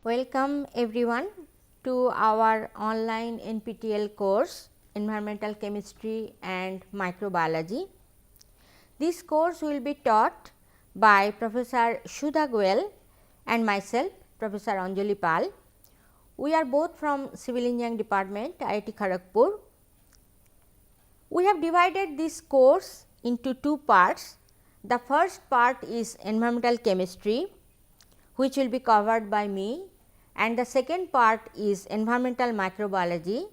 Welcome everyone to our online NPTEL course Environmental Chemistry and Microbiology. This course will be taught by Professor Sudha Goel and myself Professor Anjali Pal. We are both from Civil Engineering Department IIT Kharagpur. We have divided this course into two parts. The first part is Environmental Chemistry, which will be covered by me, and the second part is Environmental Microbiology,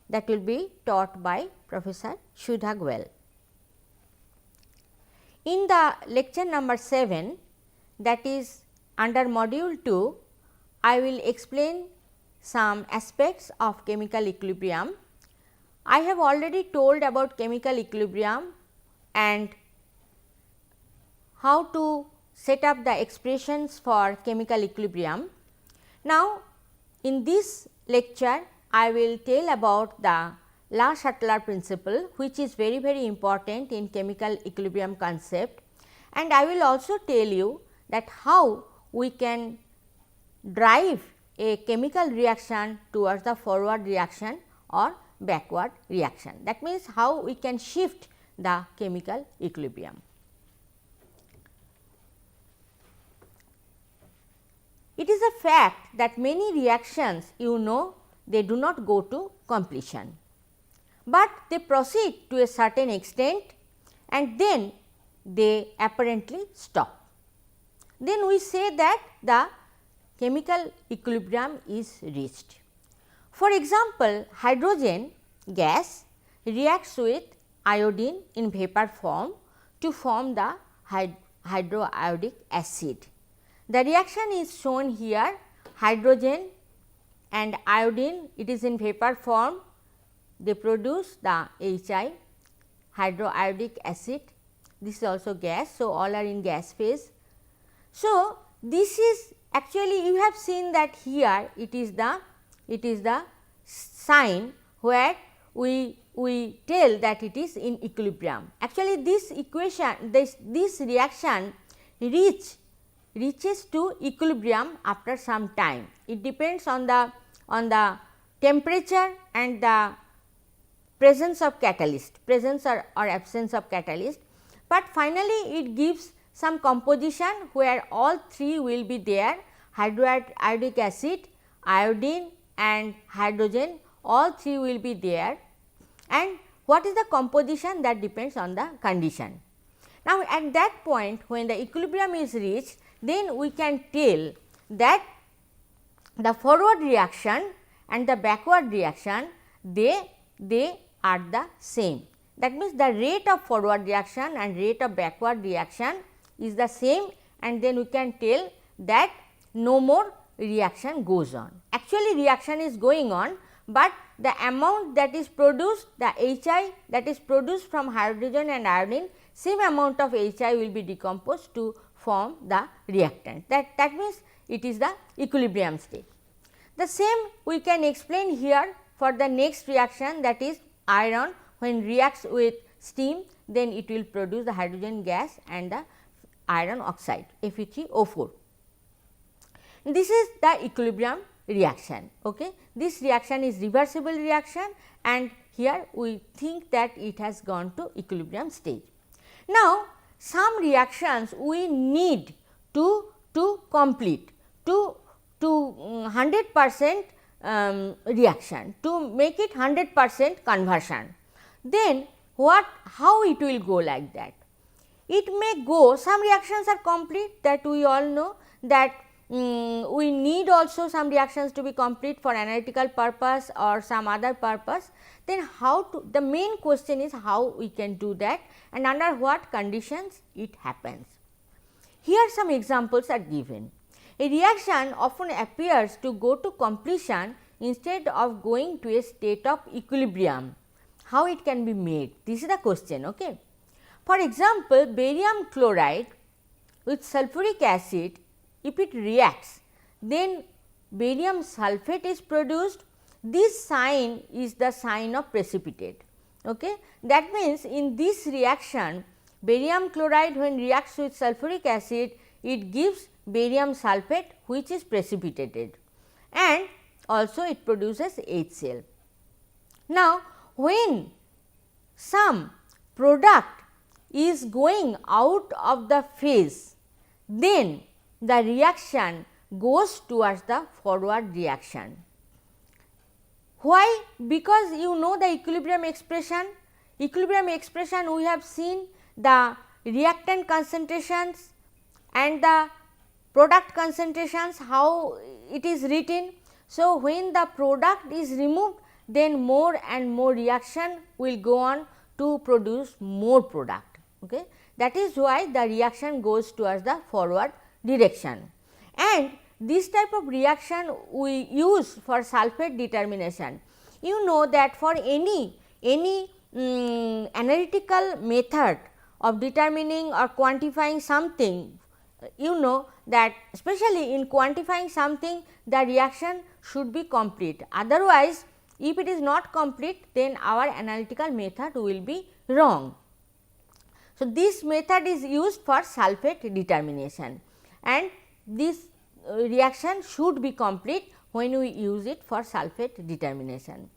that will be taught by Professor Sudha Goel. In the lecture number 7, that is under module 2, I will explain some aspects of chemical equilibrium. I have already told about chemical equilibrium and how to set up the expressions for chemical equilibrium. Now, in this lecture I will tell about the La-Chatelier principle, which is very important in chemical equilibrium concept, and I will also tell you that how we can drive a chemical reaction towards the forward reaction or backward reaction. That means, how we can shift the chemical equilibrium. It is a fact that many reactions they do not go to completion, but they proceed to a certain extent and then they apparently stop. Then we say that the chemical equilibrium is reached. For example, hydrogen gas reacts with iodine in vapor form to form the hydroiodic acid. The reaction is shown here, hydrogen and iodine, it is in vapor form, they produce the HI, hydroiodic acid. This is also gas. So, all are in gas phase. So, this is actually, you have seen that here it is the sign where we tell that it is in equilibrium. Actually, this equation, this reaction reaches to equilibrium after some time. It depends on the temperature and the presence of catalyst, presence or absence of catalyst, but finally it gives some composition where all three will be there, hydroiodic acid, iodine and hydrogen, all three will be there, and what is the composition, that depends on the condition. Now, at that point when the equilibrium is reached, then we can tell that the forward reaction and the backward reaction they are the same. That means, the rate of forward reaction and rate of backward reaction is the same, and then we can tell that no more reaction goes on. Actually, reaction is going on, but the amount that is produced, the HI that is produced from hydrogen and iodine, same amount of HI will be decomposed to form the reactant. That means, it is the equilibrium state. The same we can explain here for the next reaction, that is iron when reacts with steam, then it will produce the hydrogen gas and the iron oxide Fe3O4. This is the equilibrium reaction. Okay. This reaction is reversible reaction, and here we think that it has gone to equilibrium stage. Now, some reactions we need to complete to 100% reaction, to make it 100% conversion. Then how it will go like that? It may go, some reactions are complete, that we all know, that we need also some reactions to be complete for analytical purpose or some other purpose. Then how to, the main question is how we can do that and under what conditions it happens. Here some examples are given. A reaction often appears to go to completion instead of going to a state of equilibrium. How it can be made? This is the question. Okay. For example, barium chloride with sulfuric acid, if it reacts, then barium sulphate is produced. This sign is the sign of precipitate. Okay. That means, in this reaction, barium chloride when reacts with sulfuric acid, it gives barium sulphate which is precipitated. and also it produces HCl. Now, when some product is going out of the phase, then the reaction goes towards the forward reaction. Why? Because you know the equilibrium expression. Equilibrium expression we have seen the reactant concentrations and the product concentrations, how it is written. So, when the product is removed, then more and more reaction will go on to produce more product. Okay. That is why the reaction goes towards the forward direction, and this type of reaction we use for sulphate determination. You know that for any analytical method of determining or quantifying something, you know that especially in quantifying something, the reaction should be complete. Otherwise, if it is not complete, then our analytical method will be wrong. So, this method is used for sulphate determination, and this reaction should be complete when we use it for sulphate determination.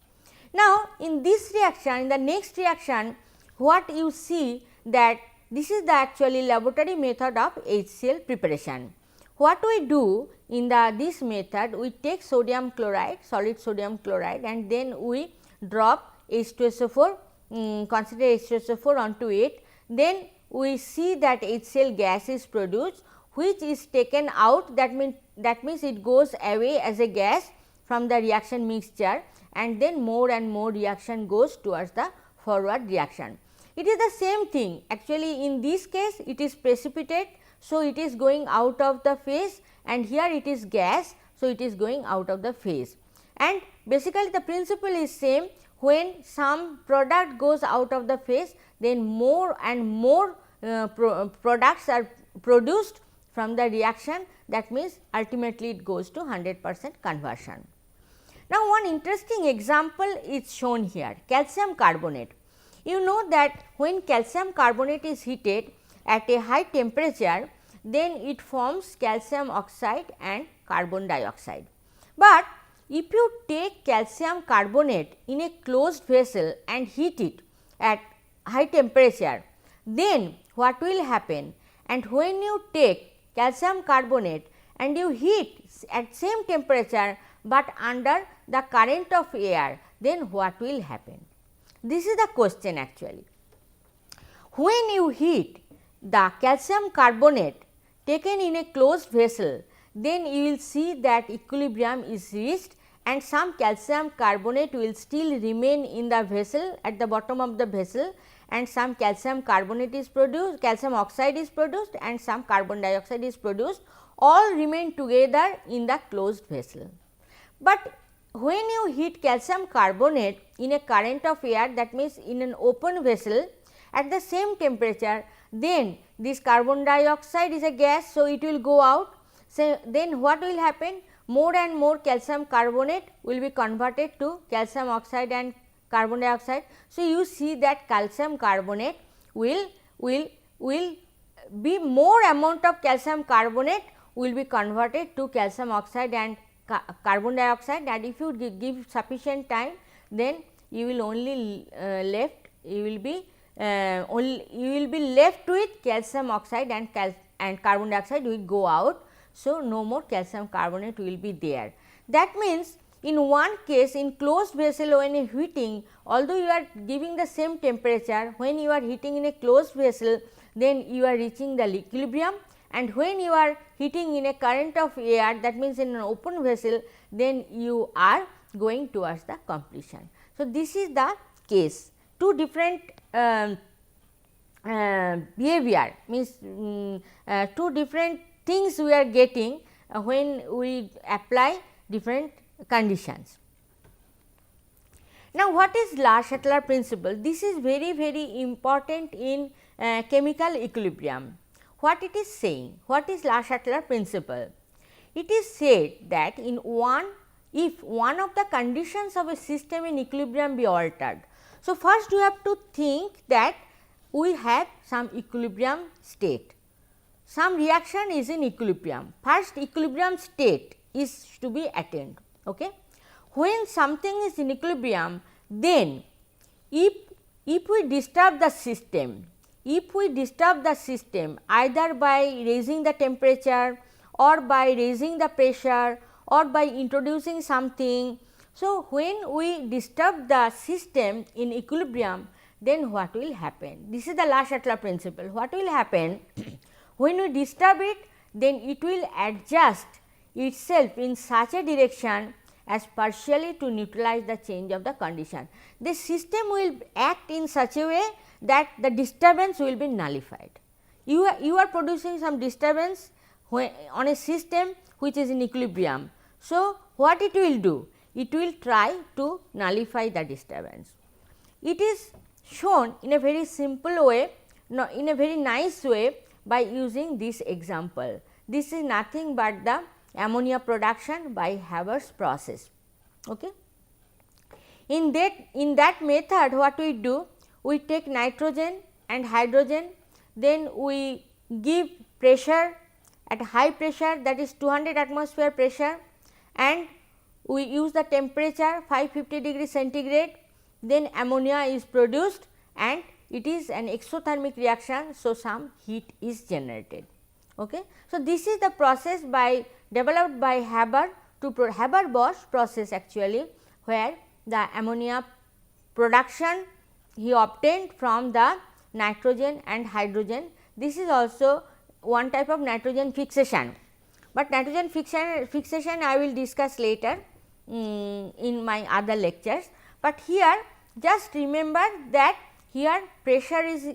Now, in this reaction, in the next reaction, what you see that this is the actually laboratory method of HCl preparation. What we do in this method, we take sodium chloride, solid sodium chloride, and then we drop H2SO4, consider H2SO4 onto it. Then we see that HCl gas is produced, which is taken out, that means it goes away as a gas from the reaction mixture, and then more and more reaction goes towards the forward reaction. It is the same thing, actually in this case it is precipitate. So, it is going out of the phase, and here it is gas. So, it is going out of the phase, and basically the principle is same. When some product goes out of the phase, then more and more products are produced from the reaction, that means ultimately it goes to 100% conversion. Now, one interesting example is shown here, calcium carbonate. You know that when calcium carbonate is heated at a high temperature, then it forms calcium oxide and carbon dioxide. But if you take calcium carbonate in a closed vessel and heat it at high temperature, then what will happen? And when you take calcium carbonate and you heat at same temperature, but under the current of air, then what will happen? This is the question actually. When you heat the calcium carbonate taken in a closed vessel, then you will see that equilibrium is reached and some calcium carbonate will still remain in the vessel at the bottom of the vessel, and some calcium carbonate is produced, calcium oxide is produced, and some carbon dioxide is produced, all remain together in the closed vessel. But when you heat calcium carbonate in a current of air, that means in an open vessel at the same temperature, then this carbon dioxide is a gas. So, it will go out. So, then what will happen? More and more calcium carbonate will be converted to calcium oxide and carbon dioxide. So, you see that calcium carbonate will be more amount of calcium carbonate will be converted to calcium oxide and carbon dioxide, and if you give sufficient time, then you will only you will be left with calcium oxide and carbon dioxide will go out. So, no more calcium carbonate will be there. That means, in one case in closed vessel when you heating, although you are giving the same temperature, when you are heating in a closed vessel, then you are reaching the equilibrium, and when you are heating in a current of air, that means in an open vessel, then you are going towards the completion. So, this is the case. Two different behavior means two different things we are getting when we apply different conditions. Now, what is La-Chatelier principle? This is very important in chemical equilibrium. What it is saying? What is La-Chatelier principle? It is said that if one of the conditions of a system in equilibrium be altered. So, first you have to think that we have some equilibrium state. Some reaction is in equilibrium. First equilibrium state is to be attained. Okay. When something is in equilibrium, then if we disturb the system, either by raising the temperature or by raising the pressure or by introducing something. So, when we disturb the system in equilibrium, then what will happen? This is the Le-Chatelier principle. What will happen? When we disturb it, then it will adjust itself in such a direction as partially to neutralize the change of the condition. The system will act in such a way that the disturbance will be nullified. You are producing some disturbance on a system which is in equilibrium. So, what it will do? It will try to nullify the disturbance. It is shown in a very simple way, in a very nice way by using this example. This is nothing but the ammonia production by Haber's process. Okay. In that method, what we do? We take nitrogen and hydrogen, then we give pressure at high pressure, that is 200 atmosphere pressure, and we use the temperature 550 degree centigrade, then ammonia is produced and it is an exothermic reaction. So, some heat is generated. Okay. So, this is the process developed by Haber-Bosch process actually, where the ammonia production he obtained from the nitrogen and hydrogen. This is also one type of nitrogen fixation, but nitrogen fixation I will discuss later in my other lectures. But here just remember that here pressure is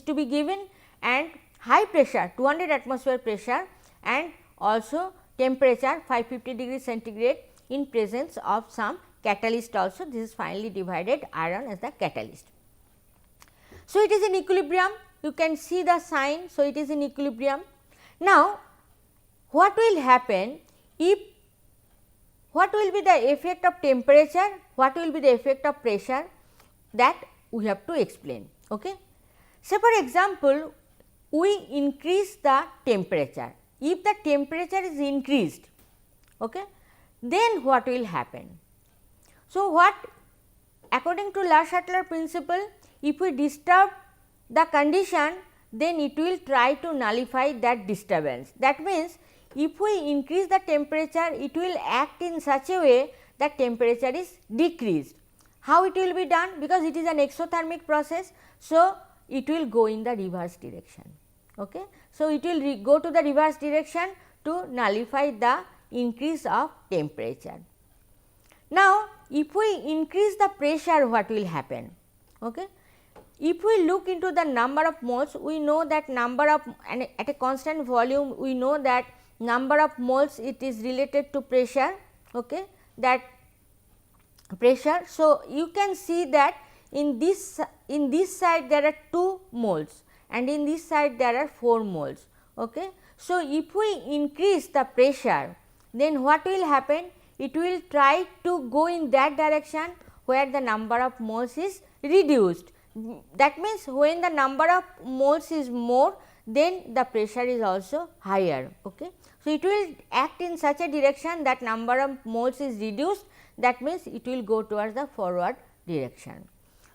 to be given, and high pressure 200 atmosphere pressure, and also temperature 550 degree centigrade in presence of some catalyst also. This is finely divided iron as the catalyst. So, it is in equilibrium, you can see the sign. So, it is in equilibrium. Now, what will happen if, what will be the effect of temperature, what will be the effect of pressure, that we have to explain. Okay. So, for example, we increase the temperature. If the temperature is increased, okay, then what will happen? So, what according to Le-Chatelier principle, if we disturb the condition, then it will try to nullify that disturbance. That means, if we increase the temperature, it will act in such a way that temperature is decreased. How it will be done? Because it is an exothermic process. So, it will go in the reverse direction. Okay. So, it will go to the reverse direction to nullify the increase of temperature. Now, if we increase the pressure, what will happen? Okay. If we look into the number of moles, we know that number of, and at a constant volume, we know that number of moles, it is related to pressure. Okay. That pressure. So, you can see that in this side there are 2 moles and in this side there are 4 moles. Okay. So, if we increase the pressure, then what will happen? It will try to go in that direction where the number of moles is reduced. That means, when the number of moles is more, then the pressure is also higher. Okay. So, it will act in such a direction that number of moles is reduced, that means it will go towards the forward direction.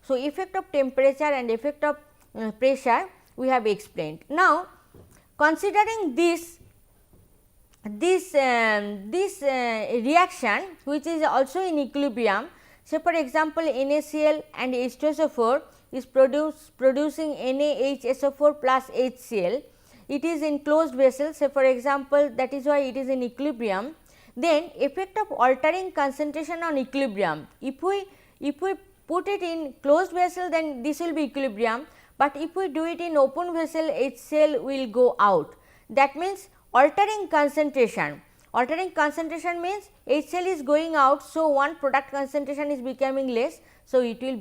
So, effect of temperature and effect of pressure we have explained. Now, considering this reaction which is also in equilibrium, say for example, NaCl and H2SO4 is producing NaHSO4 plus HCl, it is in closed vessel, say for example, that is why it is in equilibrium. Then effect of altering concentration on equilibrium, if we put it in closed vessel, then this will be equilibrium, but if we do it in open vessel, HCl will go out. That means, altering concentration means HCl is going out. So, one product concentration is becoming less. So, it will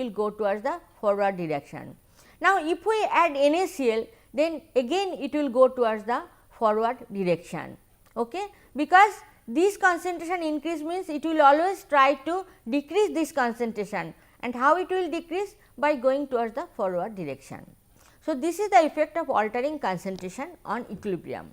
go towards the forward direction. Now, if we add NaCl, then again it will go towards the forward direction. Okay? Because this concentration increase means it will always try to decrease this concentration, and how it will decrease? By going towards the forward direction. So, this is the effect of altering concentration on equilibrium.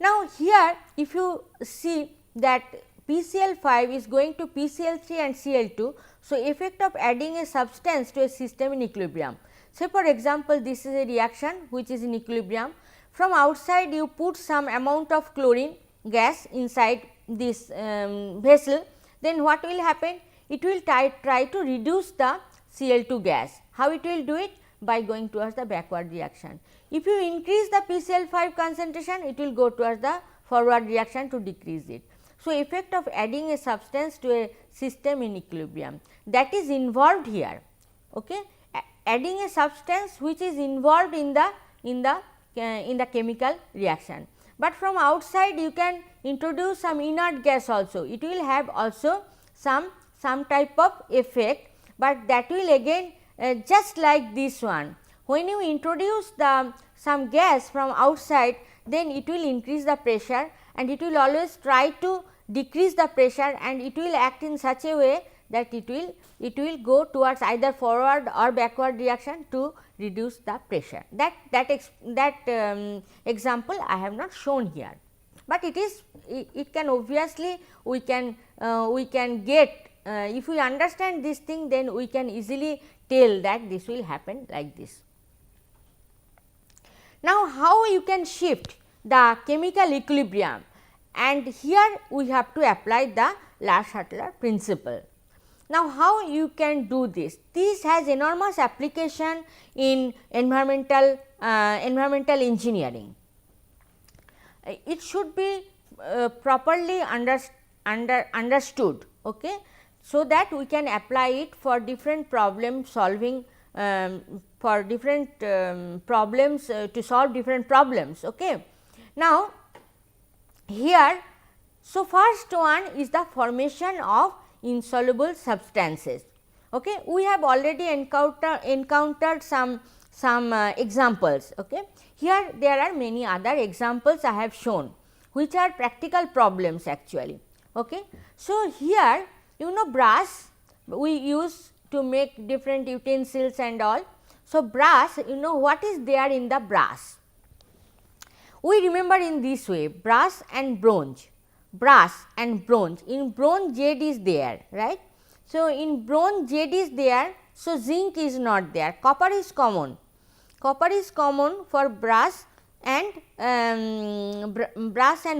Now, here if you see that PCl5 is going to PCl3 and Cl2. So, effect of adding a substance to a system in equilibrium. Say for example, this is a reaction which is in equilibrium. From outside you put some amount of chlorine gas inside this vessel, then what will happen? It will try to reduce the Cl2 gas. How it will do it? By going towards the backward reaction. If you increase the PCl5 concentration, it will go towards the forward reaction to decrease it. So, effect of adding a substance to a system in equilibrium, that is involved here. Okay? Adding a substance which is involved in the chemical reaction, but from outside you can introduce some inert gas also. It will have also some type of effect, but that will again just like this one. When you introduce some gas from outside, then it will increase the pressure and it will always try to decrease the pressure, and it will act in such a way that it will go towards either forward or backward reaction to reduce the pressure. That example I have not shown here, but it can obviously we can get if we understand this thing, then we can easily tell that this will happen like this. Now, how you can shift the chemical equilibrium, and here we have to apply the Larshutler principle. Now, how you can do this? This has enormous application in environmental engineering. It should be properly understood, okay, so that we can apply it for different problem solving, for different problems to solve different problems. Okay. Now, here, so first one is the formation of insoluble substances. Okay. We have already encountered some examples. Okay. Here there are many other examples I have shown, which are practical problems actually. Okay. So, here brass we use to make different utensils and all. So, brass, what is there in the brass? We remember in this way, brass and bronze. In bronze Z is there, right. So, in bronze Z is there, so zinc is not there, copper is common for brass and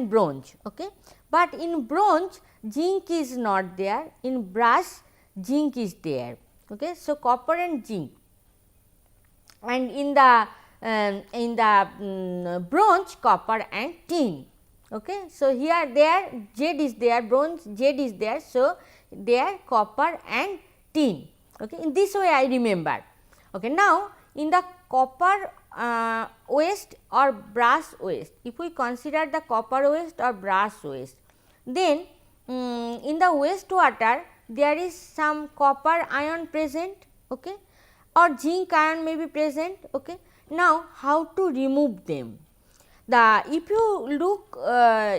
bronze. Okay. But in bronze zinc is not there, in brass zinc is there. Okay. So, copper and zinc, and in the bronze copper and tin. Okay. So, here there Z is there, bronze Z is there. So, there copper and tin. Okay. In this way I remember. Okay. Now, in the copper waste or brass waste, if we consider the copper waste or brass waste, then in the wastewater there is some copper ion present, okay, or zinc ion may be present. Okay. Now, how to remove them? If you look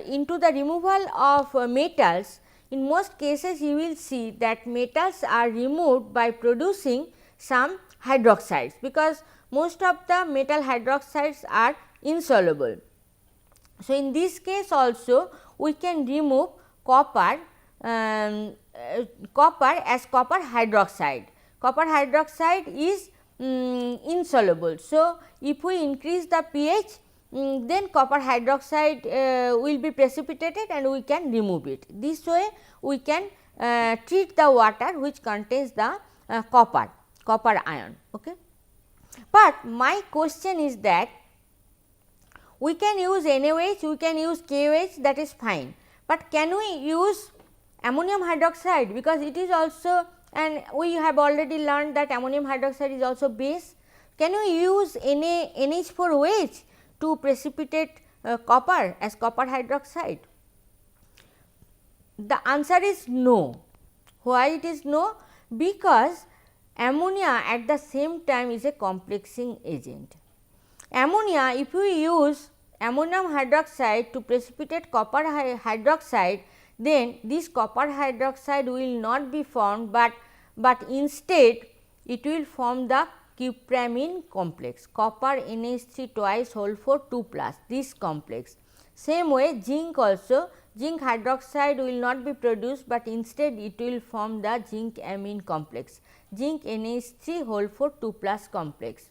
into the removal of metals, in most cases you will see that metals are removed by producing some hydroxides, because most of the metal hydroxides are insoluble. So, in this case also we can remove copper as copper hydroxide. Copper hydroxide is insoluble. So, if we increase the pH, then copper hydroxide will be precipitated and we can remove it. This way we can treat the water which contains the copper ion. Okay. But my question is that we can use NaOH, we can use KOH, that is fine, but can we use ammonium hydroxide, because it is also, and we have already learned that ammonium hydroxide is also base. Can we use NH4OH to precipitate copper as copper hydroxide? The answer is no. Why it is no? Because ammonia at the same time is a complexing agent. Ammonia, if we use ammonium hydroxide to precipitate copper hydroxide, then this copper hydroxide will not be formed, but instead it will form the cupramine complex, copper NH3 twice whole 4 2 plus, this complex. Same way zinc also, zinc hydroxide will not be produced, but instead it will form the zinc amine complex, zinc NH3 whole 4 2 plus complex,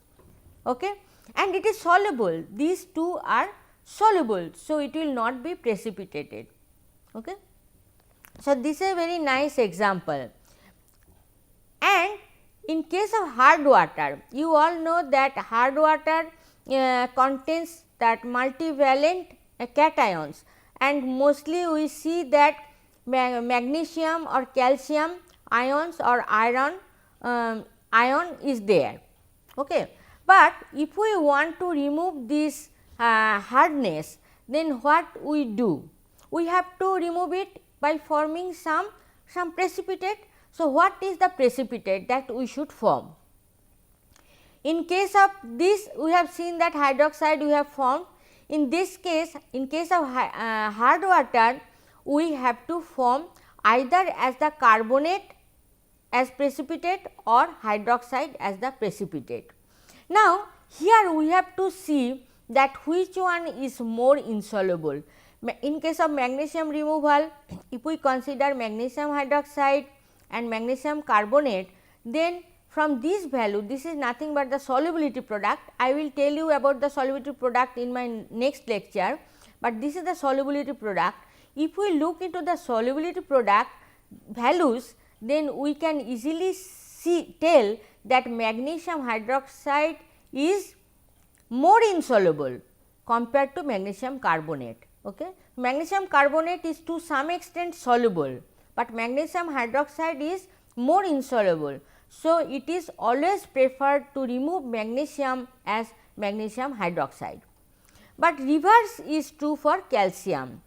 okay. And it is soluble, these two are soluble. So, it will not be precipitated. Okay. So, this is a very nice example. And in case of hard water, you all know that hard water contains that multivalent cations, and mostly we see that magnesium or calcium ions or iron ion is there. Okay. But if we want to remove this hardness, then what we do? We have to remove it by forming some precipitate. So, what is the precipitate that we should form? In case of this, we have seen that hydroxide we have formed. In this case, in case of hard water, we have to form either as the carbonate as precipitate or hydroxide as the precipitate. Now, here we have to see that which one is more insoluble. In case of magnesium removal, if we consider magnesium hydroxide and magnesium carbonate, then from this value, this is nothing but the solubility product. I will tell you about the solubility product in my next lecture, but this is the solubility product. If we look into the solubility product values, then we can easily tell that magnesium hydroxide is more insoluble compared to magnesium carbonate. Okay. Magnesium carbonate is to some extent soluble, but magnesium hydroxide is more insoluble. So, it is always preferred to remove magnesium as magnesium hydroxide. But reverse is true for calcium.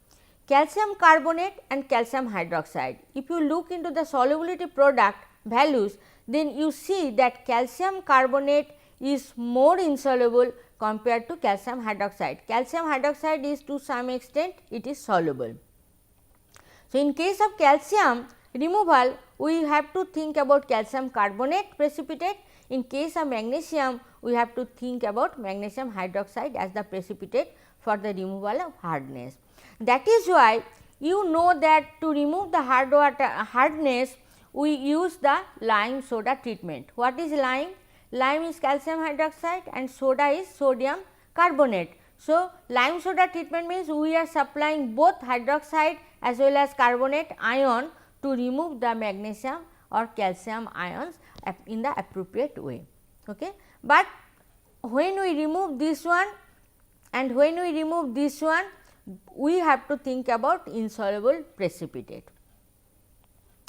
Calcium carbonate and calcium hydroxide. If you look into the solubility product values, then you see that calcium carbonate is more insoluble compared to calcium hydroxide. Calcium hydroxide is to some extent it is soluble. So, in case of calcium removal, we have to think about calcium carbonate precipitate. In case of magnesium, we have to think about magnesium hydroxide as the precipitate for the removal of hardness. That is why you know that to remove the hardness, we use the lime soda treatment. What is lime? Lime is calcium hydroxide and soda is sodium carbonate. So, lime soda treatment means we are supplying both hydroxide as well as carbonate ion to remove the magnesium or calcium ions in the appropriate way. Okay. But when we remove this one and when we remove this one, we have to think about insoluble precipitate.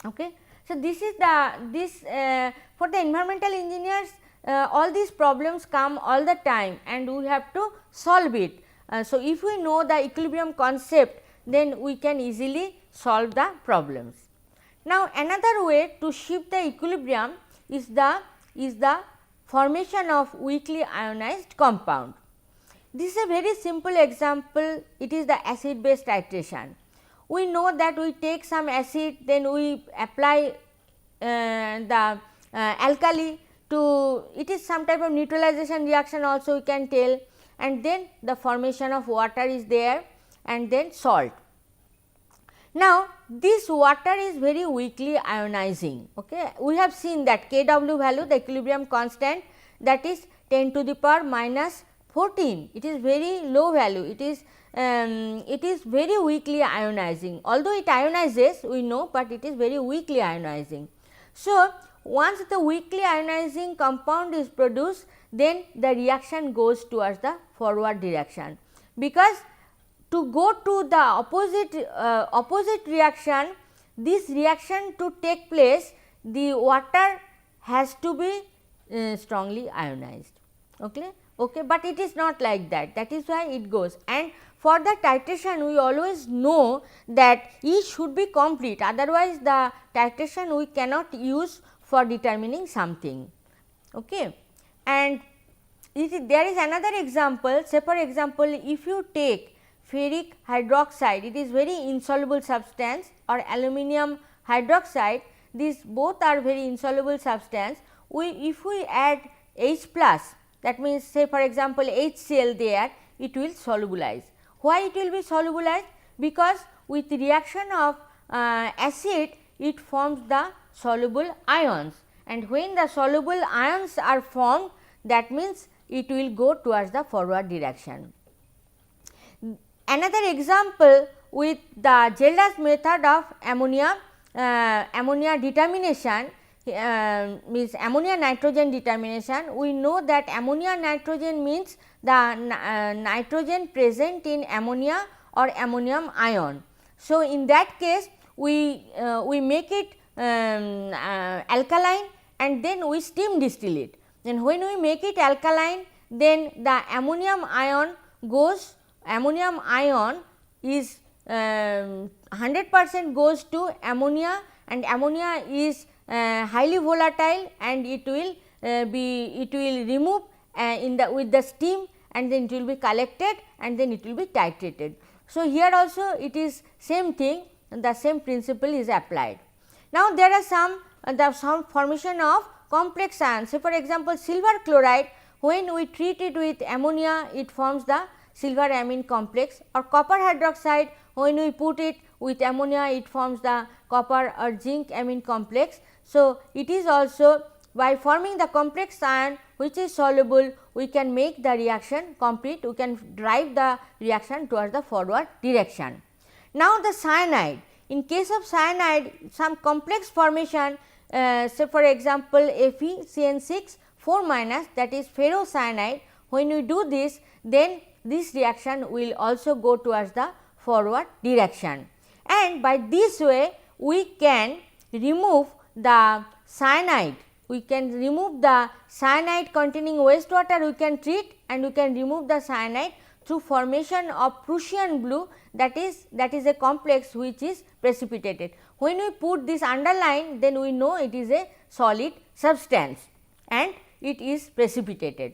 Okay. So, this is the for the environmental engineers, all these problems come all the time and we have to solve it. So, if we know the equilibrium concept, then we can easily solve the problems. Now, another way to shift the equilibrium is the formation of weakly ionized compound. This is a very simple example, it is the acid base titration. We know that we take some acid, then we apply the alkali to, it is some type of neutralization reaction also we can tell, and then the formation of water is there and then salt. Now, this water is very weakly ionizing. Okay. We have seen that Kw value, the equilibrium constant, that is 10 to the power minus 14. It is very low value. It is very weakly ionizing. Although it ionizes, we know, but it is very weakly ionizing. So, once the weakly ionizing compound is produced, then the reaction goes towards the forward direction, because to go to the opposite reaction, this reaction to take place, the water has to be strongly ionized. Okay. Okay, but it is not like that. That is why it goes. And for the titration, we always know that E should be complete. Otherwise, the titration we cannot use for determining something. Okay. And there is another example. Say for example, if you take ferric hydroxide, it is very insoluble substance, or aluminum hydroxide, these both are very insoluble substance. If we add H plus, that means say for example HCl there, it will solubilize. Why it will be solubilized? Because with reaction of acid it forms the soluble ions, and when the soluble ions are formed, that means it will go towards the forward direction. Another example with the Gelder's method of ammonia determination means ammonia nitrogen determination. We know that ammonia nitrogen means the nitrogen present in ammonia or ammonium ion. So, in that case we make it alkaline and then we steam distill it. And when we make it alkaline, then the ammonium ion is 100% goes to ammonia, and ammonia is highly volatile and it will remove with the steam, and then it will be collected and then it will be titrated. So, here also it is same thing, the same principle is applied. Now, there are some formation of complex ions. So, for example, silver chloride, when we treat it with ammonia, it forms the silver amine complex, or copper hydroxide, when we put it with ammonia, it forms the copper or zinc amine complex. So, it is also by forming the complex ion which is soluble, we can make the reaction complete, we can drive the reaction towards the forward direction. Now, the cyanide, in case of cyanide, some complex formation, say for example, FeCN6 4 minus, that is ferrocyanide. When we do this, then this reaction will also go towards the forward direction, and by this way we can remove the cyanide. We can remove the cyanide containing wastewater, we can treat, and we can remove the cyanide through formation of Prussian blue, that is a complex which is precipitated. When we put this underline, then we know it is a solid substance and it is precipitated.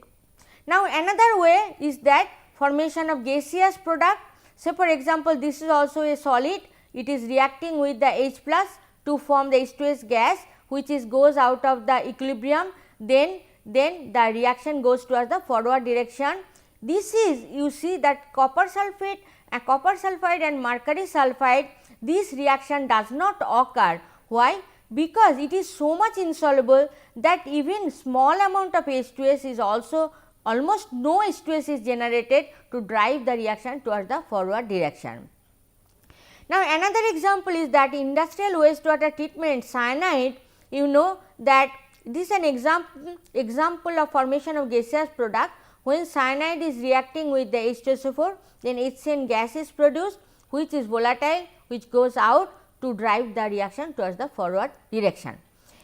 Now, another way is that formation of gaseous product. Say for example, this is also a solid, it is reacting with the H plus to form the H2S gas, which goes out of the equilibrium, then the reaction goes towards the forward direction. This is, you see that copper sulphate and mercury sulphide, this reaction does not occur. Why? Because it is so much insoluble that even small amount of H2S is also, almost no H2S is generated to drive the reaction towards the forward direction. Now, another example is that industrial wastewater treatment, cyanide, you know that this is an example of formation of gaseous product. When cyanide is reacting with the H2SO4, then HCN gas is produced, which is volatile, which goes out to drive the reaction towards the forward direction.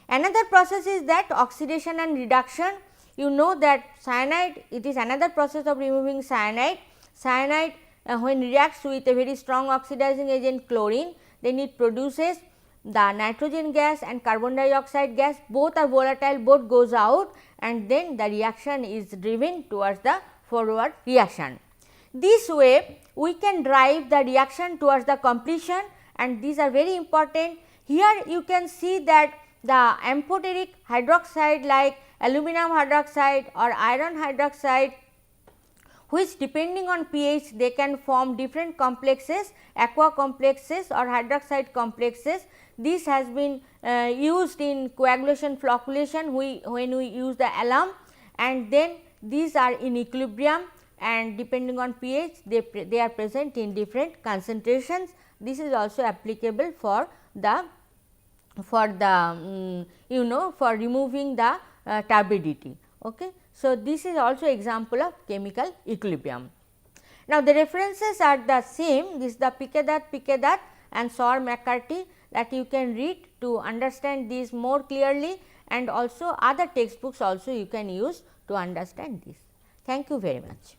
Another process is that oxidation and reduction. You know that cyanide, it is another process of removing cyanide. Cyanide when reacts with a very strong oxidizing agent chlorine, then it produces the nitrogen gas and carbon dioxide gas, both are volatile, both goes out, and then the reaction is driven towards the forward reaction. This way we can drive the reaction towards the completion, and these are very important. Here you can see that the amphoteric hydroxide like aluminum hydroxide or iron hydroxide, which depending on pH they can form different complexes, aqua complexes or hydroxide complexes. This has been used in coagulation flocculation when we use the alum, and then these are in equilibrium, and depending on pH they are present in different concentrations. This is also applicable for the for removing the turbidity. Okay. So, this is also example of chemical equilibrium. Now, the references are the same, this is the Piquedat and Sauer-McCarthy, that you can read to understand these more clearly, and also other textbooks also you can use to understand this. Thank you very much.